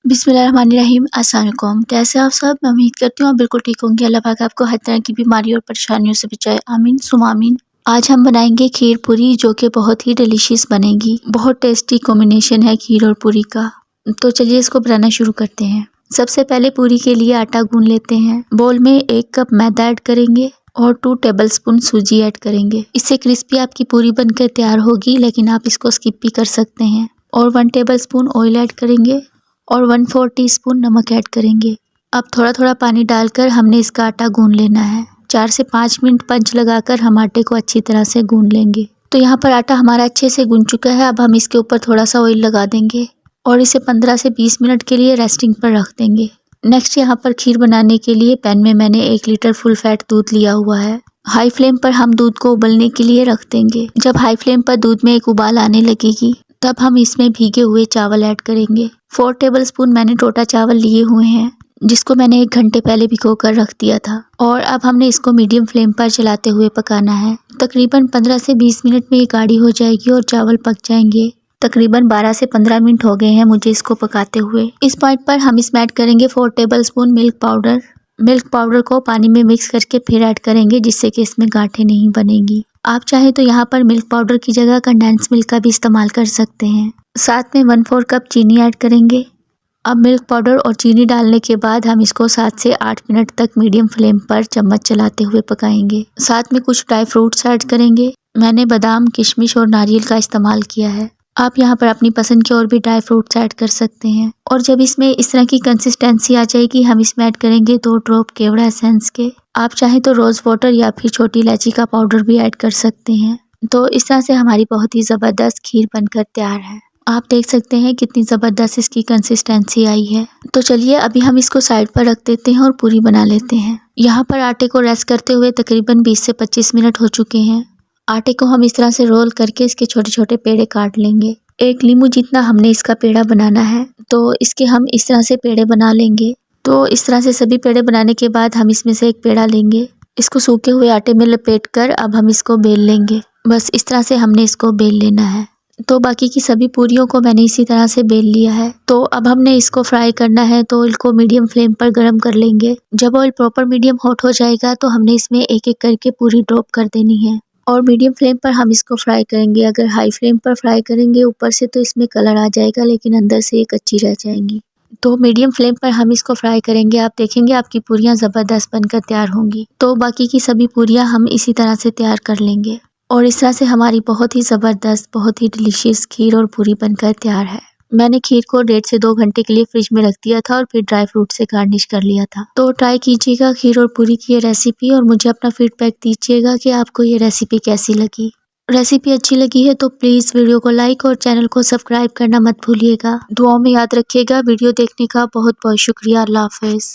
बिस्मिल्लाहिर्रहमानिर्रहीम। अस्सलाम वालेकुम। कैसे आप सब? मैं उम्मीद करती हूँ आप बिल्कुल ठीक होंगे। अल्लाह पाक आपको हर तरह की बीमारी और परेशानियों से बचाए। आमीन सुमा आमीन। आज हम बनाएंगे खीर पूरी, जो कि बहुत ही डिलीशियस बनेगी। बहुत टेस्टी कॉम्बिनेशन है खीर और पूरी का। तो चलिए इसको बनाना शुरू करते हैं। सबसे पहले पूरी के लिए आटा गूंद लेते हैं। बोल में 1 कप मैदा ऐड करेंगे और 2 टेबलस्पून सूजी ऐड करेंगे। इससे क्रिस्पी आपकी पूरी बनकर तैयार होगी, लेकिन आप इसको स्किप भी कर सकते हैं। और 1 टेबलस्पून ऑयल ऐड करेंगे और 1/4 टीस्पून नमक ऐड करेंगे। अब थोड़ा थोड़ा पानी डालकर हमने इसका आटा गूंद लेना है। 4 से 5 मिनट पंच लगाकर हम आटे को अच्छी तरह से गूंद लेंगे। तो यहाँ पर आटा हमारा अच्छे से गूंद चुका है। अब हम इसके ऊपर थोड़ा सा ऑयल लगा देंगे और इसे 15 से 20 मिनट के लिए रेस्टिंग पर रख देंगे। नेक्स्ट यहाँ पर खीर बनाने के लिए पैन में मैंने 1 लीटर फुल फैट दूध लिया हुआ है। हाई फ्लेम पर हम दूध को उबलने के लिए रख देंगे। जब हाई फ्लेम पर दूध में एक उबाल आने लगेगी, तब हम इसमें भीगे हुए चावल ऐड करेंगे। 4 टेबलस्पून मैंने टोटा चावल लिए हुए हैं, जिसको मैंने 1 घंटे पहले भिगो कर रख दिया था। और अब हमने इसको मीडियम फ्लेम पर चलाते हुए पकाना है। तकरीबन 15 से 20 मिनट में ये गाढ़ी हो जाएगी और चावल पक जाएंगे। तकरीबन 12 से 15 मिनट हो गए हैं मुझे इसको पकाते हुए। इस पॉइंट पर हम इसमें ऐड करेंगे 4 tablespoon milk powder. Milk powder को पानी में मिक्स करके फिर ऐड करेंगे, जिससे कि इसमें गांठें नहीं बनेगी। आप चाहे तो यहाँ पर मिल्क पाउडर की जगह कंडेंस मिल्क का भी इस्तेमाल कर सकते हैं। साथ में 1/4 कप चीनी ऐड करेंगे। अब मिल्क पाउडर और चीनी डालने के बाद हम इसको 7 से 8 मिनट तक मीडियम फ्लेम पर चम्मच चलाते हुए पकाएंगे। साथ में कुछ ड्राई फ्रूट्स ऐड करेंगे। मैंने बादाम, किशमिश और नारियल का इस्तेमाल किया है। आप यहाँ पर अपनी पसंद के और भी ड्राई फ्रूट्स ऐड कर सकते हैं। और जब इसमें इस तरह की कंसिस्टेंसी आ जाएगी, हम इसमें ऐड करेंगे 2 ड्रॉप केवड़ा एसेंस के। आप चाहें तो रोज़ वाटर या फिर छोटी इलायची का पाउडर भी ऐड कर सकते हैं। तो इस तरह से हमारी बहुत ही ज़बरदस्त खीर बनकर तैयार है। आप देख सकते हैं कितनी ज़बरदस्त इसकी कंसिस्टेंसी आई है। तो चलिए अभी हम इसको साइड पर रख देते हैं और पूरी बना लेते हैं। यहाँ पर आटे को रेस्ट करते हुए तकरीबन 20 से 25 मिनट हो चुके हैं। आटे को हम इस तरह से रोल करके इसके छोटे छोटे पेड़े काट लेंगे। 1 नींबू जितना हमने इसका पेड़ा बनाना है, तो इसके हम इस तरह से पेड़े बना लेंगे। तो इस तरह से सभी पेड़े बनाने के बाद हम इसमें से एक पेड़ा लेंगे। इसको सूखे हुए आटे में लपेट कर अब हम इसको बेल लेंगे। बस इस तरह से हमने इसको बेल लेना है। तो बाकी की सभी पूरियों को मैंने इसी तरह से बेल लिया है। तो अब हमने इसको फ्राई करना है, तो ऑयल को मीडियम फ्लेम पर गर्म कर लेंगे। जब ऑयल प्रॉपर मीडियम हॉट हो जाएगा, तो हमने इसमें एक एक करके पूरी ड्रॉप कर देनी है और मीडियम फ्लेम पर हम इसको फ्राई करेंगे। अगर हाई फ्लेम पर फ्राई करेंगे ऊपर से तो इसमें कलर आ जाएगा, लेकिन अंदर से ये कच्ची रह जाएंगी। तो मीडियम फ्लेम पर हम इसको फ्राई करेंगे। आप देखेंगे आपकी पूरियाँ ज़बरदस्त बनकर तैयार होंगी। तो बाकी की सभी पूरियाँ हम इसी तरह से तैयार कर लेंगे और इस तरह से हमारी बहुत ही ज़बरदस्त, बहुत ही डिलीशियस खीर और पूरी बनकर तैयार है। मैंने खीर को 1.5 से 2 घंटे के लिए फ्रिज में रख दिया था और फिर ड्राई फ्रूट से गार्निश कर लिया था। तो ट्राई कीजिएगा खीर और पूरी की ये रेसिपी और मुझे अपना फीडबैक दीजिएगा कि आपको ये रेसिपी कैसी लगी। रेसिपी अच्छी लगी है तो प्लीज़ वीडियो को लाइक और चैनल को सब्सक्राइब करना मत भूलिएगा। दुआओं में याद रखिएगा। वीडियो देखने का बहुत बहुत शुक्रिया। अल्लाह हाफ़िज़।